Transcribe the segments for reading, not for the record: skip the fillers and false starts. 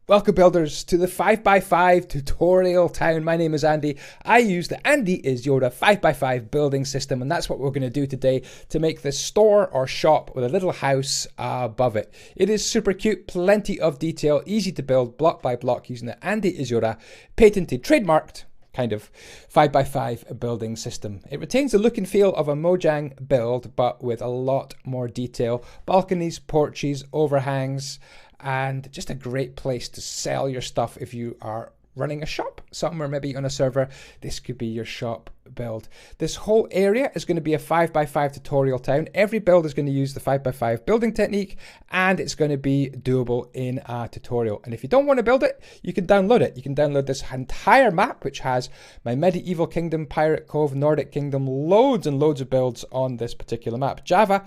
Welcome builders to the 5x5 tutorial town. My name is Andy. I use the Andyisyoda 5x5 building system, and that's what we're going to do today to make this store or shop with a little house above it. It is super cute, plenty of detail, easy to build block by block using the Andyisyoda patented, trademarked kind of 5x5 building system. It retains the look and feel of a Mojang build, but with a lot more detail. Balconies, porches, overhangs, and just a great place to sell your stuff if you are running a shop somewhere, maybe on a server. This could be your shop build. This whole area is going to be a 5x5 tutorial town. Every build is going to use the 5x5 building technique, and it's going to be doable in a tutorial. And if you don't want to build it, you can download it. You can download this entire map, which has my medieval kingdom, pirate cove, Nordic kingdom, loads and loads of builds on this particular map, Java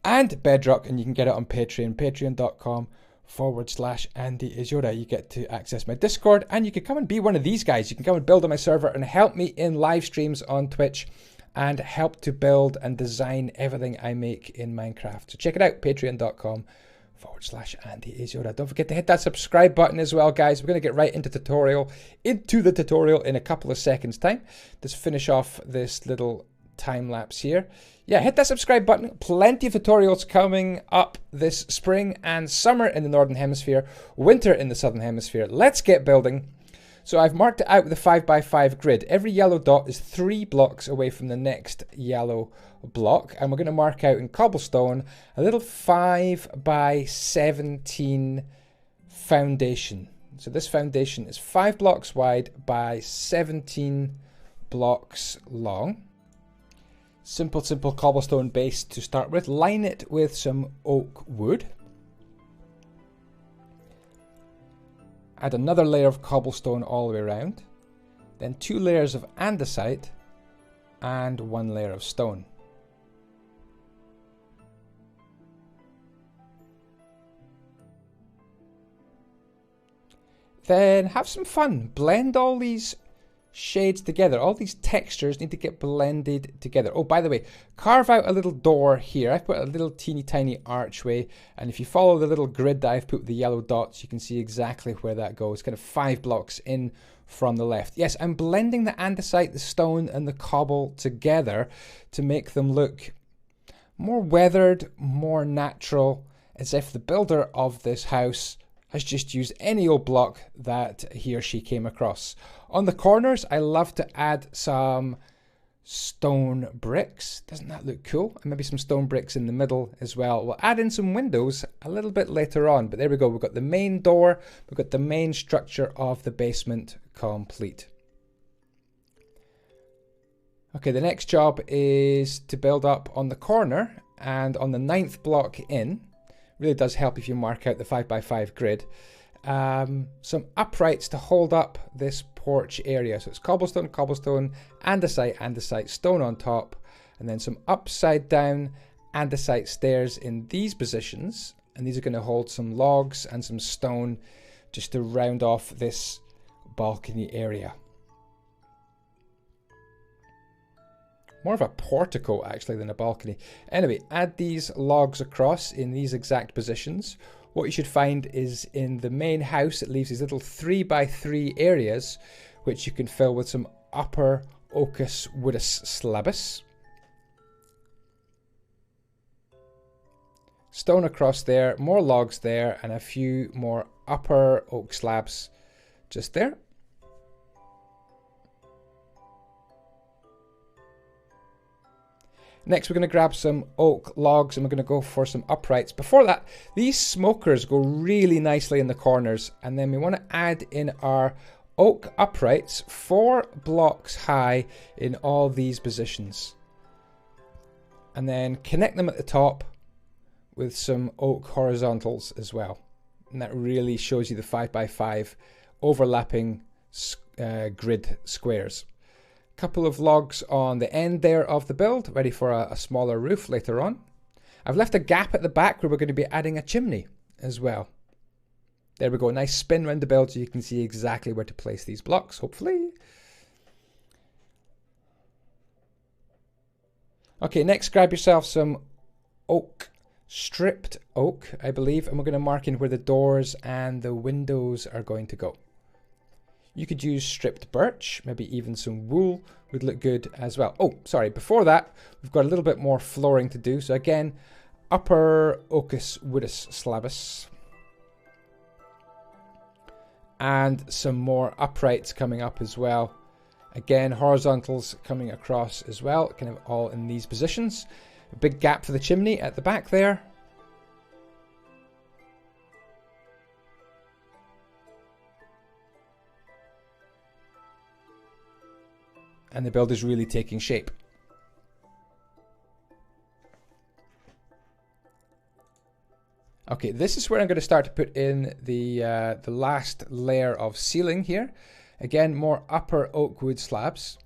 and Bedrock, and you can get it on Patreon, patreon.com/Andyisyoda. You get to access my Discord, and you can come and be one of these guys. You can come and build on my server and help me in live streams on Twitch and help to build and design everything I make in Minecraft. So check it out, patreon.com/Andyisyoda. Don't forget to hit that subscribe button as well, guys. We're going to get right into the tutorial in a couple of seconds time. Just finish off this little time lapse here. Yeah, hit that subscribe button. Plenty of tutorials coming up this spring and summer in the Northern Hemisphere, winter in the Southern Hemisphere. Let's get building. So I've marked it out with a 5x5 grid. Every yellow dot is 3 blocks away from the next yellow block. And we're going to mark out in cobblestone a little 5x17 foundation. So this foundation is 5 blocks wide by 17 blocks long. Simple cobblestone base to start with. Line it with some oak wood. Add another layer of cobblestone all the way around. Then 2 layers of andesite and 1 layer of stone. Then have some fun. Blend all these shades together. All these textures need to get blended together. Oh, by the way, carve out a little door here. I've put a little teeny tiny archway, and if you follow the little grid that I've put with the yellow dots, you can see exactly where that goes. Kind of 5 blocks in from the left. Yes, I'm blending the andesite, the stone, and the cobble together to make them look more weathered, more natural, as if the builder of this house has just used any old block that he or she came across. On the corners, I love to add some stone bricks. Doesn't that look cool? And maybe some stone bricks in the middle as well. We'll add in some windows a little bit later on, but there we go. We've got the main door, we've got the main structure of the basement complete. Okay, the next job is to build up on the corner, and on the 9th block in, really does help if you mark out the 5x5 grid. Some uprights to hold up this porch area. So it's cobblestone, cobblestone, andesite, andesite, stone on top, and then some upside down andesite stairs in these positions. And these are going to hold some logs and some stone just to round off this balcony area. More of a portico actually than a balcony. Anyway, add these logs across in these exact positions. What you should find is in the main house, it leaves these little 3x3 areas, which you can fill with some upper ochus woodus slabus. Stone across there, more logs there, and a few more upper oak slabs just there. Next, we're going to grab some oak logs and we're going to go for some uprights. Before that, these smokers go really nicely in the corners. And then we want to add in our oak uprights 4 blocks high in all these positions. And then connect them at the top with some oak horizontals as well. And that really shows you the 5x5 overlapping grid squares. Couple of logs on the end there of the build, ready for a smaller roof later on. I've left a gap at the back where we're going to be adding a chimney as well. There we go, nice spin around the build so you can see exactly where to place these blocks, hopefully. Okay, next grab yourself some oak stripped oak, I believe, and we're going to mark in where the doors and the windows are going to go. You could use stripped birch, maybe even some wool would look good as well. Oh, sorry, before that, we've got a little bit more flooring to do. So again, upper ocus woodus slabus. And some more uprights coming up as well. Again, horizontals coming across as well, kind of all in these positions. A big gap for the chimney at the back there. And the build is really taking shape. Okay, this is where I'm going to start to put in the last layer of ceiling here. Again, more upper oak wood slabs.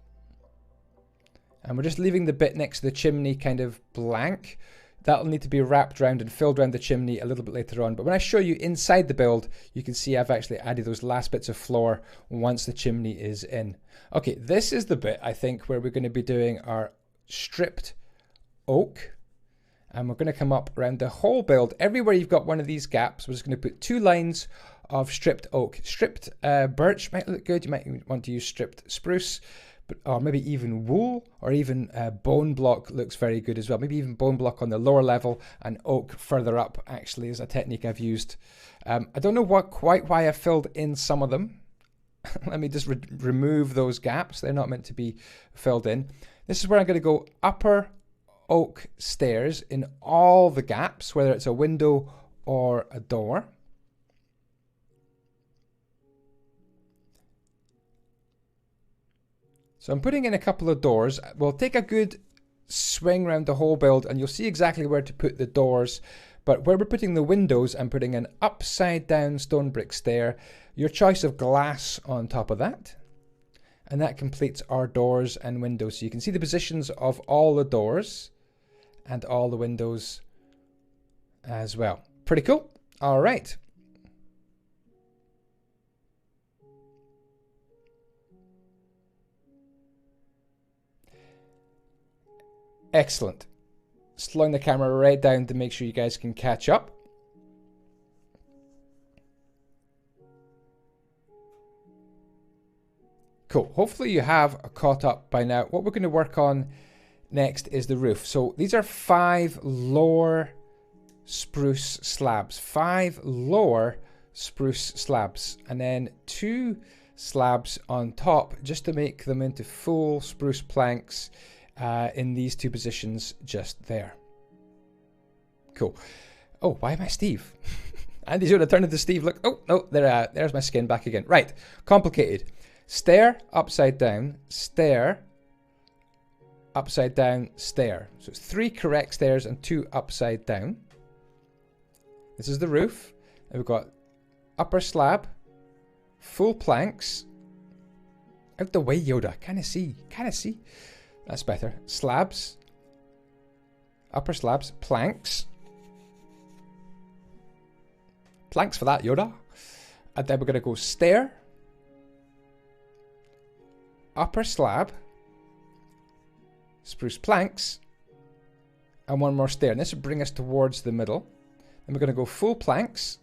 And we're just leaving the bit next to the chimney kind of blank. That'll need to be wrapped around and filled around the chimney a little bit later on. But when I show you inside the build, you can see I've actually added those last bits of floor once the chimney is in. Okay, this is the bit, I think, where we're going to be doing our stripped oak. And we're going to come up around the whole build. Everywhere you've got one of these gaps, we're just going to put 2 lines of stripped oak. Stripped birch might look good. You might want to use stripped spruce, or maybe even wool, or even bone block looks very good as well. Maybe even bone block on the lower level and oak further up actually is a technique I've used. I don't know quite why I filled in some of them. Let me just remove those gaps. They're not meant to be filled in. This is where I'm going to go upper oak stairs in all the gaps, whether it's a window or a door. So I'm putting in a couple of doors. We'll take a good swing around the whole build and you'll see exactly where to put the doors. But where we're putting the windows, I'm putting an upside down stone brick stair. Your choice of glass on top of that. And that completes our doors and windows. So you can see the positions of all the doors and all the windows as well. Pretty cool. All right. Excellent. Slowing the camera right down to make sure you guys can catch up. Cool. Hopefully you have caught up by now. What we're going to work on next is the roof. So these are 5 lower spruce slabs. 5 lower spruce slabs. And then 2 slabs on top just to make them into full spruce planks in these 2 positions just there. Cool. Oh, why am I Steve? Andyisyoda turned into Steve. Look. Oh, no, there's my skin back again. Right. Complicated. Stair, upside down, stair, upside down, stair. So it's 3 correct stairs and 2 upside down. This is the roof. And we've got upper slab, full planks. Out the way, Yoda. Can I see? Can I see? That's better. Slabs, upper slabs, planks. Planks for that, Yoda. And then we're going to go stair, upper slab, spruce planks, and 1 more stair. And this will bring us towards the middle. Then we're going to go full planks,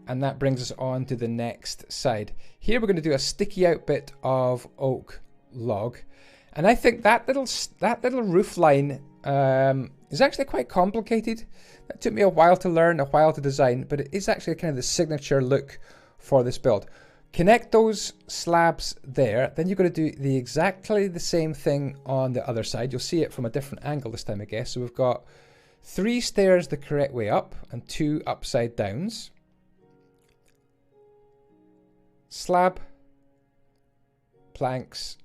and that brings us on to the next side. Here we're going to do a sticky out bit of oak log. And I think that little roof line is actually quite complicated. That took me a while to learn, a while to design, but it is actually kind of the signature look for this build. Connect those slabs there, then you're going to do exactly the same thing on the other side. You'll see it from a different angle this time, I guess. So we've got 3 stairs the correct way up and 2 upside downs. Slab, planks,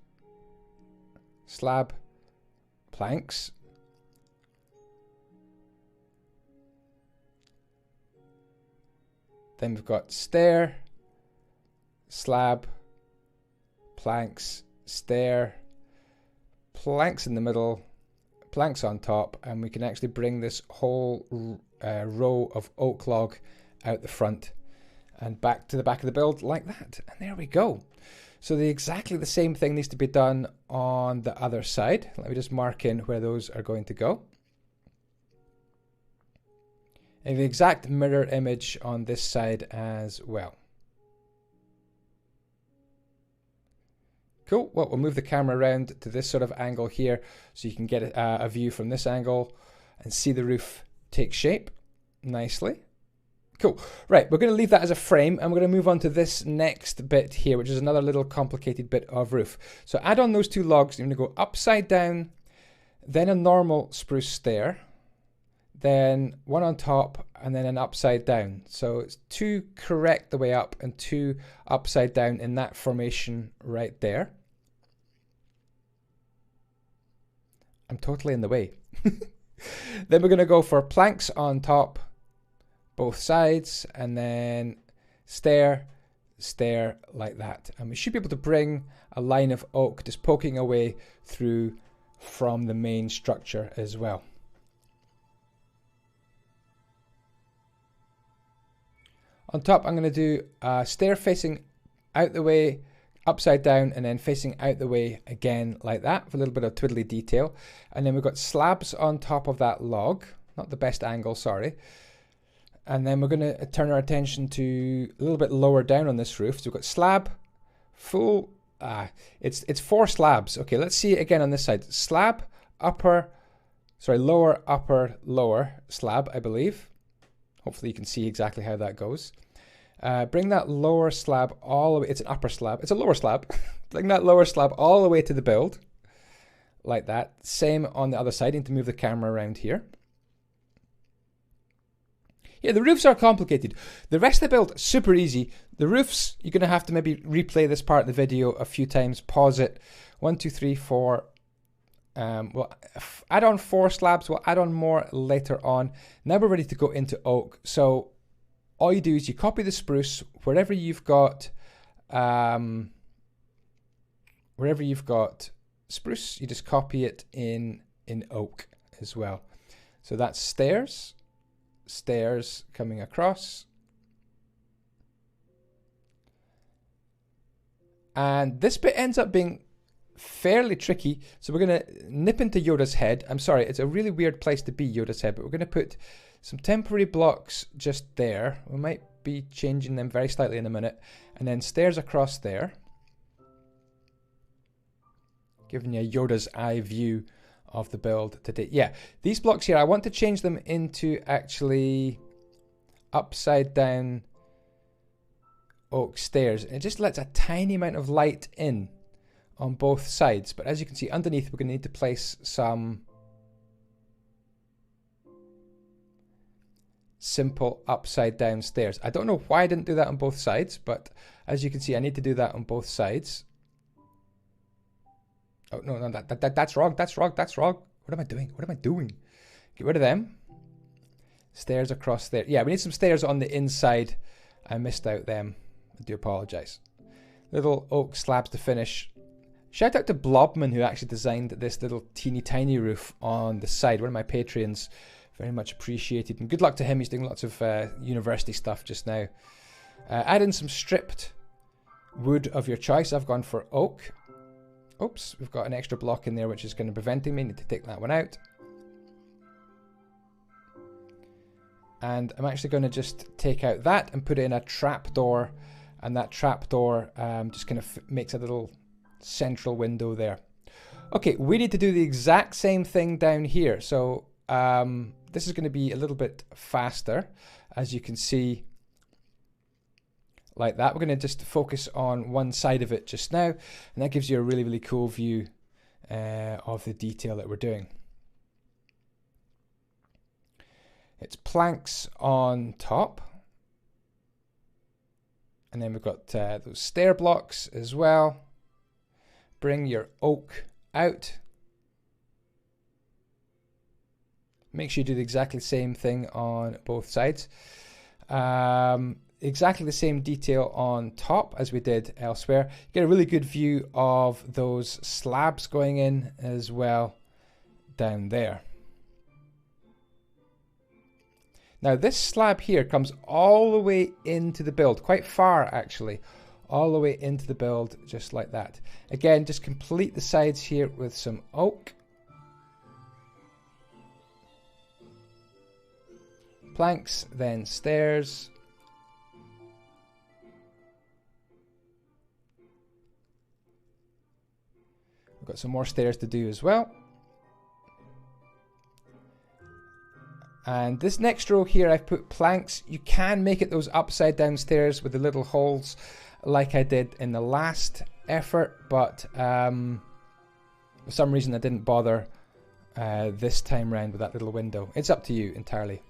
slab, planks. Then we've got stair, slab, planks, stair, planks in the middle, planks on top, and we can actually bring this whole row of oak log out the front and back to the back of the build like that. And there we go. So exactly the same thing needs to be done on the other side. Let me just mark in where those are going to go. And the exact mirror image on this side as well. Cool. Well, we'll move the camera around to this sort of angle here so you can get a view from this angle and see the roof take shape nicely. Cool. Right, we're going to leave that as a frame and we're going to move on to this next bit here, which is another little complicated bit of roof. So add on those two logs. You're going to go upside down, then a normal spruce stair, then one on top, and then an upside down. So it's 2 correct the way up and 2 upside down in that formation right there. I'm totally in the way. Then we're going to go for planks on top, both sides, and then stair, stair like that. And we should be able to bring a line of oak just poking away through from the main structure as well. On top, I'm going to do a stair facing out the way, upside down, and then facing out the way again like that for a little bit of twiddly detail. And then we've got slabs on top of that log. Not the best angle, sorry. And then we're going to turn our attention to a little bit lower down on this roof. So we've got slab, full, it's 4 slabs. Okay, let's see it again on this side. Slab, upper, sorry, lower, upper, lower slab, I believe. Hopefully you can see exactly how that goes. Bring that lower slab all the way, it's an upper slab, it's a lower slab. Bring that lower slab all the way to the build, like that. Same on the other side, I need to move the camera around here. Yeah, the roofs are complicated. The rest of the build, super easy. The roofs, you're gonna have to maybe replay this part of the video a few times, pause it. 1, 2, 3, 4. We'll add on 4 slabs, we'll add on more later on. Now we're ready to go into oak. So all you do is you copy the spruce wherever you've got spruce, you just copy it in oak as well. So that's stairs, stairs coming across. And this bit ends up being fairly tricky. So we're going to nip into Yoda's head. I'm sorry, it's a really weird place to be, Yoda's head, but we're going to put some temporary blocks just there. We might be changing them very slightly in a minute. And then stairs across there. Giving you a Yoda's eye view of the build today. Yeah, these blocks here, I want to change them into actually upside down oak stairs. It just lets a tiny amount of light in on both sides. But as you can see underneath, we're going to need to place some simple upside down stairs. I don't know why I didn't do that on both sides, but as you can see, I need to do that on both sides. Oh, no, that's wrong, that's wrong, that's wrong. What am I doing? What am I doing? Get rid of them. Stairs across there. Yeah, we need some stairs on the inside. I missed out them. I do apologize. Little oak slabs to finish. Shout out to Blobman, who actually designed this little teeny tiny roof on the side. One of my Patreons. Very much appreciated. And good luck to him. He's doing lots of university stuff just now. Add in some stripped wood of your choice. I've gone for oak. Oops, we've got an extra block in there which is going to be preventing me. Need to take that one out. And I'm actually going to just take out that and put in a trapdoor. And that trapdoor just kind of makes a little central window there. Okay, we need to do the exact same thing down here. So this is going to be a little bit faster, as you can see, like that. We're going to just focus on one side of it just now, and that gives you a really, really cool view of the detail that we're doing. It's planks on top, and then we've got those stair blocks as well. Bring your oak out. Make sure you do the exactly same thing on both sides. Exactly the same detail on top as we did elsewhere. You get a really good view of those slabs going in as well down there. Now this slab here comes all the way into the build, quite far actually, all the way into the build just like that. Again, just complete the sides here with some oak. planks, then stairs. We've got some more stairs to do as well. And this next row here, I've put planks. You can make it those upside down stairs with the little holes like I did in the last effort, but for some reason I didn't bother this time round with that little window. It's up to you entirely.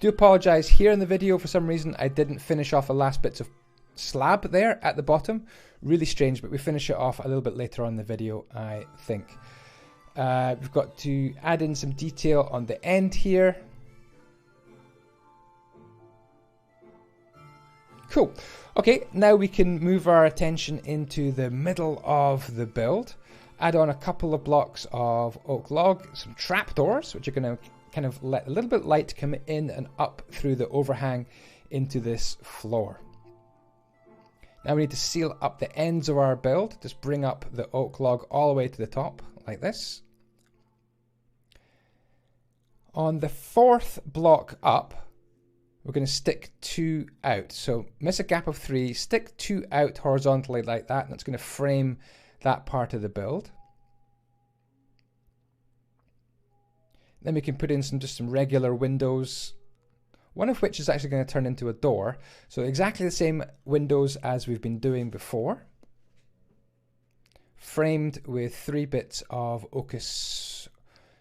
Do apologize here in the video, for some reason I didn't finish off the last bits of slab there at the bottom. Really strange, but we finish it off a little bit later on in the video, I think. We've got to add in some detail on the end here. Cool. Okay, now we can move our attention into the middle of the build. Add on a couple of blocks of oak log, some trapdoors, which are going to kind of let a little bit of light come in and up through the overhang into this floor. Now we need to seal up the ends of our build. Just bring up the oak log all the way to the top, like this. On the fourth block up, we're going to stick 2 out. So miss a gap of 3, stick 2 out horizontally like that, and that's going to frame that part of the build. Then we can put in just some regular windows, one of which is actually going to turn into a door. So exactly the same windows as we've been doing before, framed with 3 bits of Ocus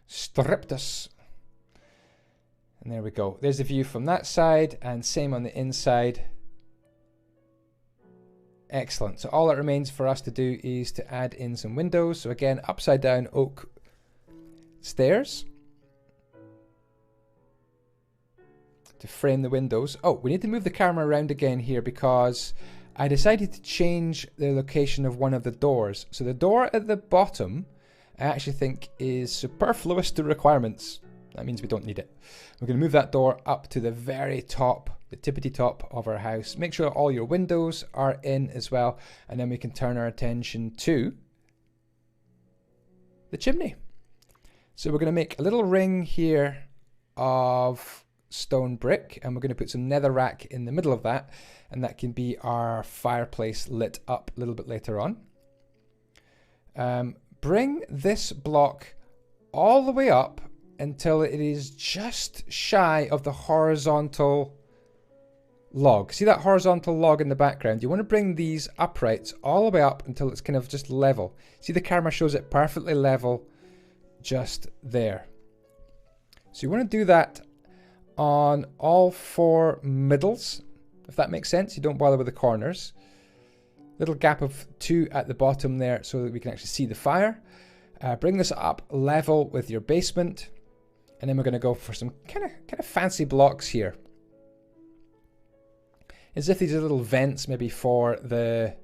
Striptus. And there we go. There's the view from that side, and same on the inside. Excellent. So all that remains for us to do is to add in some windows. So again, upside down oak stairs to frame the windows. Oh, we need to move the camera around again here because I decided to change the location of one of the doors. So the door at the bottom, I actually think is superfluous to requirements. That means we don't need it. We're going to move that door up to the very top, the tippity top of our house. Make sure all your windows are in as well, and then we can turn our attention to the chimney. So we're going to make a little ring here of stone brick, and we're going to put some netherrack in the middle of that, and that can be our fireplace lit up a little bit later on. Bring this block all the way up until it is just shy of the horizontal log. See that horizontal log in the background? You want to bring these uprights all the way up until it's kind of just level. See, the camera shows it perfectly level just there. So you want to do that on all 4 middles, if that makes sense. You don't bother with the corners. Little gap of 2 at the bottom there so that we can actually see the fire. Bring this up level with your basement. And then we're going to go for some kind of fancy blocks here, as if these are little vents maybe for the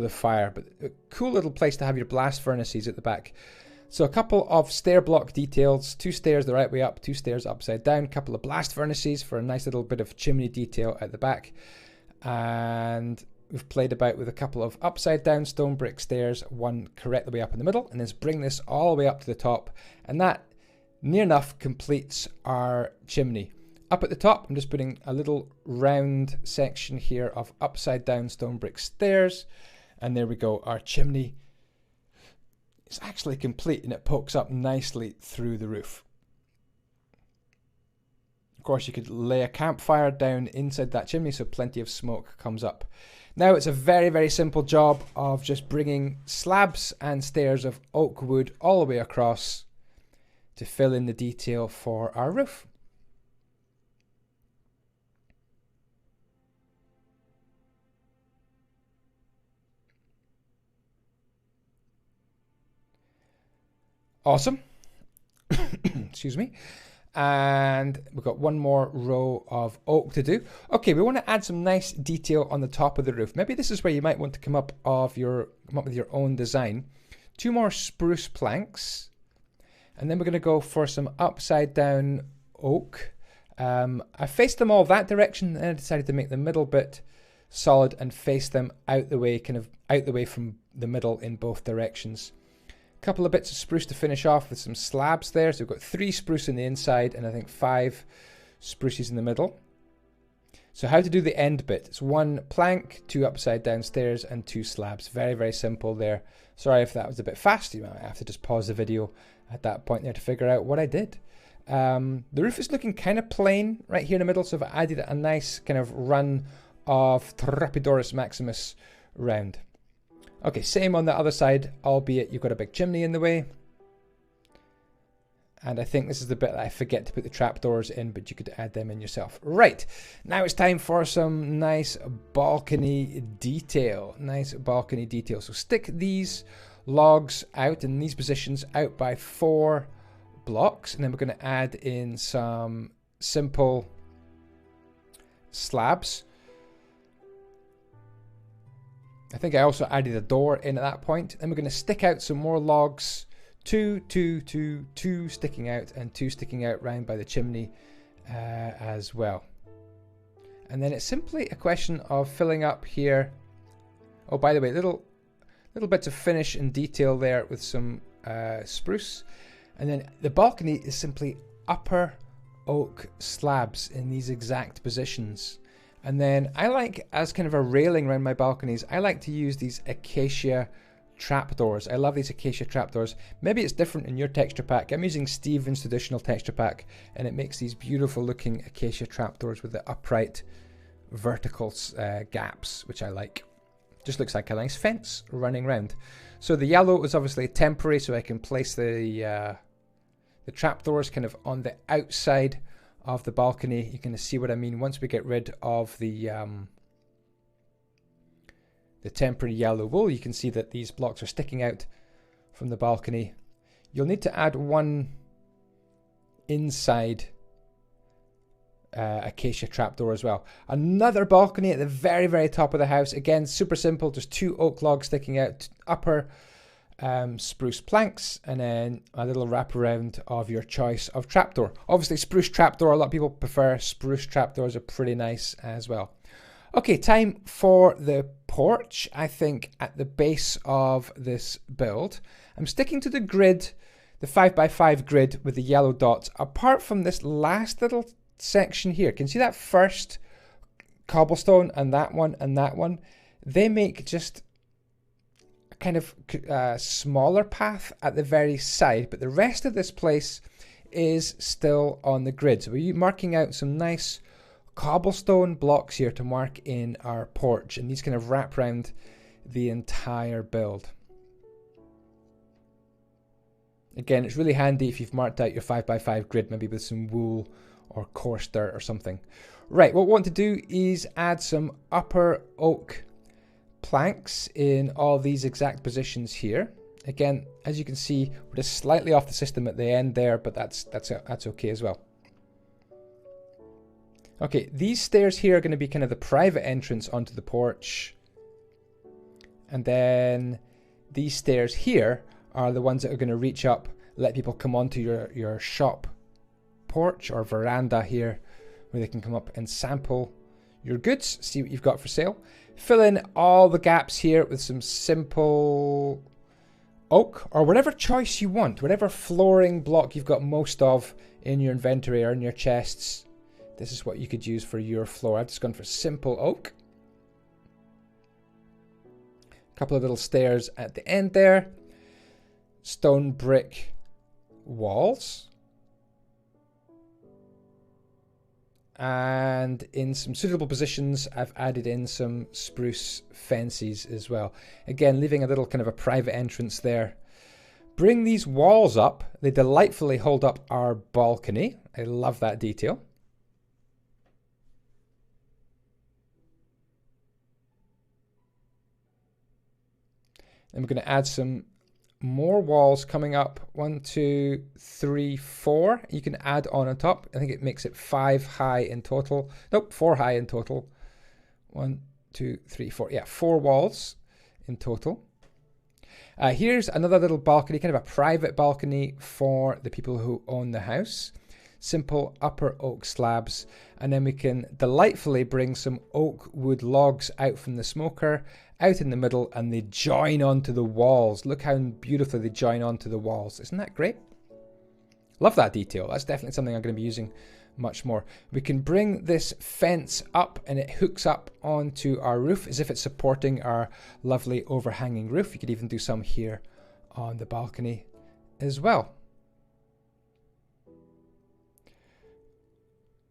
fire. But a cool little place to have your blast furnaces at the back. So a couple of stair block details, 2 stairs the right way up, 2 stairs upside down, a couple of blast furnaces for a nice little bit of chimney detail at the back. And we've played about with a couple of upside down stone brick stairs, one correct the way up in the middle, and let's bring this all the way up to the top. And that near enough completes our chimney. Up at the top, I'm just putting a little round section here of upside down stone brick stairs. And there we go, our chimney is actually complete, and it pokes up nicely through the roof. Of course, you could lay a campfire down inside that chimney so plenty of smoke comes up. Now it's a very, very simple job of just bringing slabs and stairs of oak wood all the way across to fill in the detail for our roof. Awesome. Excuse me. And we've got one more row of oak to do. Okay, we want to add some nice detail on the top of the roof. Maybe this is where you might want to come up with your own design. 2 more spruce planks, and then we're going to go for some upside down oak. I faced them all that direction, and I decided to make the middle bit solid and face them out the way, kind of out the way from the middle in both directions. Couple of bits of spruce to finish off with some slabs there. So we've got 3 spruce on the inside and I think 5 spruces in the middle. So how to do the end bit. It's 1 plank, 2 upside down stairs and 2 slabs. Very, very simple there. Sorry if that was a bit fast. You might have to just pause the video at that point there to figure out what I did. The roof is looking kind of plain right here in the middle. So I've added a nice kind of run of Trapdoris Maximus round. Okay, same on the other side, albeit you've got a big chimney in the way. And I think this is the bit that I forget to put the trapdoors in, but you could add them in yourself. Right, now it's time for some nice balcony detail. Nice balcony detail. So stick these logs out in these positions out by 4 blocks. And then we're going to add in some simple slabs. I think I also added a door in at that point. Then we're going to stick out some more logs. 2 sticking out and 2 sticking out round by the chimney as well. And then it's simply a question of filling up here. Oh, by the way, little bits of finish and detail there with some spruce. And then the balcony is simply upper oak slabs in these exact positions. And then I like, as kind of a railing around my balconies, I like to use these acacia trapdoors. I love these acacia trapdoors. Maybe it's different in your texture pack. I'm using Stephen's traditional texture pack, and it makes these beautiful looking acacia trapdoors with the upright vertical gaps, which I like. Just looks like a nice fence running round. So the yellow is obviously temporary, so I can place the trapdoors kind of on the outside of the balcony. You can see what I mean. Once we get rid of the temporary yellow wool, you can see that these blocks are sticking out from the balcony. You'll need to add 1 inside acacia trapdoor as well. Another balcony at the very, very top of the house. Again, super simple, just 2 oak logs sticking out, upper spruce planks, and then a little wraparound of your choice of trapdoor. Obviously spruce trapdoor, a lot of people prefer spruce trapdoors, are pretty nice as well. Okay, time for the porch. I think at the base of this build, I'm sticking to the grid, the 5x5 grid with the yellow dots, apart from this last little section here. Can you see that first cobblestone and that one and that one? They make just a kind of smaller path at the very side, but the rest of this place is still on the grid. So we're marking out some nice cobblestone blocks here to mark in our porch, and these kind of wrap around the entire build. Again, it's really handy if you've marked out your 5x5 grid, maybe with some wool or coarse dirt or something. Right, what we want to do is add some upper oak planks in all these exact positions here. Again, as you can see, we're just slightly off the system at the end there, but that's okay as well. Okay, these stairs here are going to be kind of the private entrance onto the porch. And then these stairs here are the ones that are going to reach up, let people come onto your shop porch or veranda here, where they can come up and sample your goods, see what you've got for sale. Fill in all the gaps here with some simple oak or whatever choice you want, whatever flooring block you've got most of in your inventory or in your chests. This is what you could use for your floor. I've just gone for simple oak. A couple of little stairs at the end there. Stone brick walls. And in some suitable positions, I've added in some spruce fences as well. Again, leaving a little kind of a private entrance there. Bring these walls up. They delightfully hold up our balcony. I love that detail. And we're going to add some more walls coming up. 1, 2, 3, 4. You can add on top. I think it makes it 5 high in total. Nope, 4 high in total. 1, 2, 3, 4. Yeah, 4 walls in total. Here's another little balcony, kind of a private balcony for the people who own the house. Simple upper oak slabs. And then we can delightfully bring some oak wood logs out from the smoker out in the middle, and they join onto the walls. Look how beautifully they join onto the walls. Isn't that great? Love that detail. That's definitely something I'm going to be using much more. We can bring this fence up and it hooks up onto our roof as if it's supporting our lovely overhanging roof. You could even do some here on the balcony as well.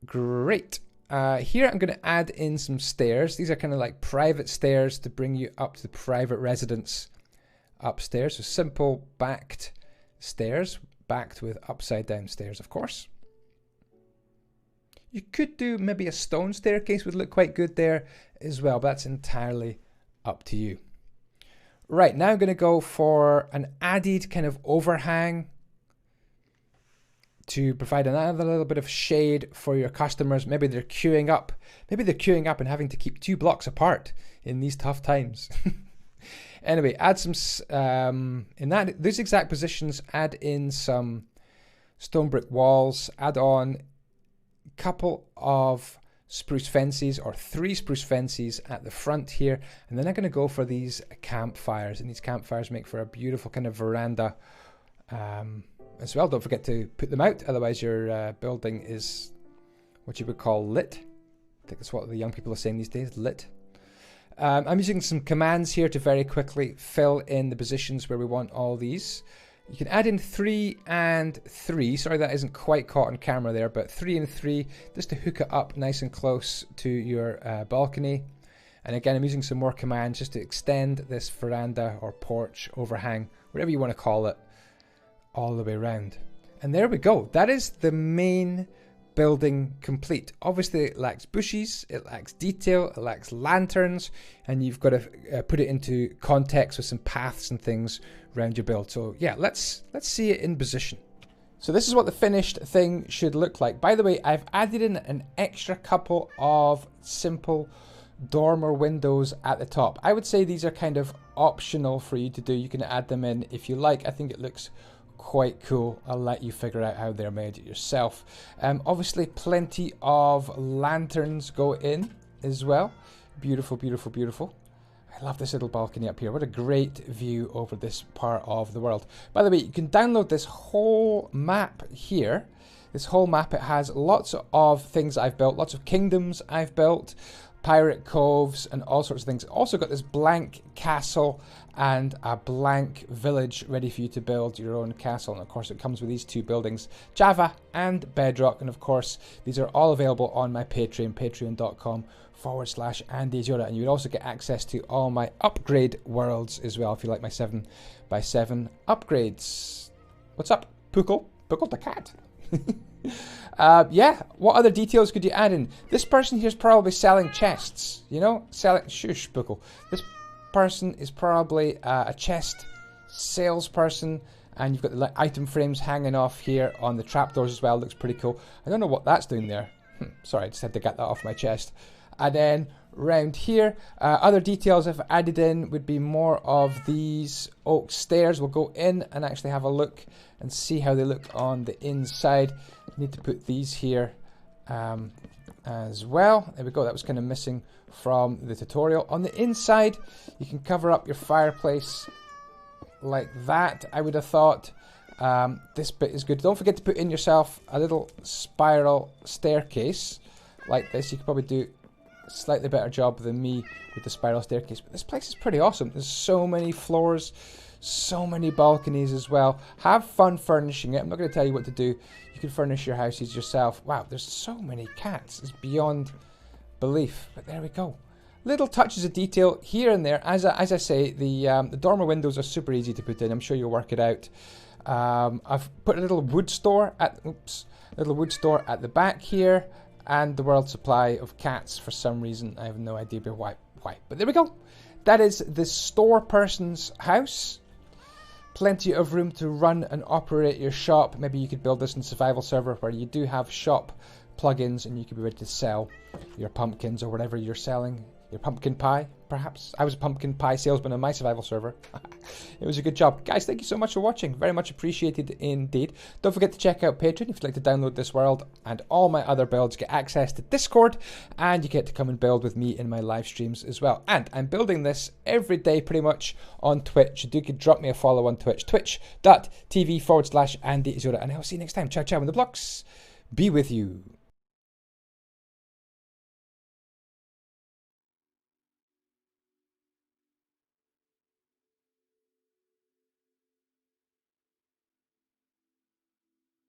Great. Here I'm going to add in some stairs. These are kind of like private stairs to bring you up to the private residence upstairs. So simple backed stairs, backed with upside down stairs, of course. You could do maybe a stone staircase, would look quite good there as well, but that's entirely up to you. Right, now I'm going to go for an added kind of overhang to provide another little bit of shade for your customers. Maybe they're queuing up. Maybe they're queuing up and having to keep 2 blocks apart in these tough times. Anyway, add some, in those exact positions, add in some stone brick walls, add on a couple of spruce fences or 3 spruce fences at the front here. And then I'm going to go for these campfires. And these campfires make for a beautiful kind of veranda as well. Don't forget to put them out, otherwise your building is what you would call lit. I think that's what the young people are saying these days, lit. I'm using some commands here to very quickly fill in the positions where we want all these. You can add in 3 and 3. Sorry, that isn't quite caught on camera there, but 3 and 3 just to hook it up nice and close to your balcony. And again, I'm using some more commands just to extend this veranda or porch, overhang, whatever you want to call it, all the way around. And there we go. That is the main building complete. Obviously it lacks bushes, it lacks detail, it lacks lanterns, and you've got to put it into context with some paths and things around your build. So yeah, let's see it in position. So this is what the finished thing should look like. By the way, I've added in an extra couple of simple dormer windows at the top. I would say these are kind of optional for you to do. You can add them in if you like. I think it looks quite cool. I'll let you figure out how they're made yourself. Obviously plenty of lanterns go in as well. Beautiful, beautiful, beautiful. I love this little balcony up here. What a great view over this part of the world. By the way, you can download this whole map here. This whole map, it has lots of things I've built, lots of kingdoms I've built, pirate coves and all sorts of things. Also got this blank castle and a blank village ready for you to build your own castle. And of course it comes with these 2 buildings, Java and Bedrock. And of course these are all available on my Patreon, patreon.com/Andyisyoda. And you would also get access to all my upgrade worlds as well if you like my 7x7 upgrades. What's up, Pukul? Pukul the cat. Yeah, what other details could you add in? This person here's probably selling chests, you know, selling, shush, Buckle. This person is probably a chest salesperson, and you've got the item frames hanging off here on the trapdoors as well. Looks pretty cool. I don't know what that's doing there. Sorry, I just had to get that off my chest. And then round here, other details I've added in would be more of these oak stairs. We'll go in and actually have a look and see how they look on the inside. Need to put these here as well. There we go. That was kind of missing from the tutorial. On the inside, you can cover up your fireplace like that. I would have thought this bit is good. Don't forget to put in yourself a little spiral staircase like this. You could probably do a slightly better job than me with the spiral staircase. But this place is pretty awesome. There's so many floors, so many balconies as well. Have fun furnishing it. I'm not going to tell you what to do. You can furnish your houses yourself. Wow, there's so many cats. It's beyond belief. But there we go. Little touches of detail here and there. As I say, the dormer windows are super easy to put in. I'm sure you'll work it out. I've put a little wood store at the back here, and the world supply of cats for some reason. I have no idea why. But there we go. That is the store person's house. Plenty of room to run and operate your shop. Maybe you could build this in survival server where you do have shop plugins and you could be ready to sell your pumpkins or whatever you're selling. Your pumpkin pie. perhaps. I was a pumpkin pie salesman on my survival server. It was a good job. Guys, thank you so much for watching. Very much appreciated indeed. Don't forget to check out Patreon if you'd like to download this world and all my other builds. Get access to Discord, and you get to come and build with me in my live streams as well. And I'm building this every day pretty much on Twitch. You could drop me a follow on Twitch. Twitch.tv/Andyisyoda. And I'll see you next time. Ciao, ciao. And the blocks be with you.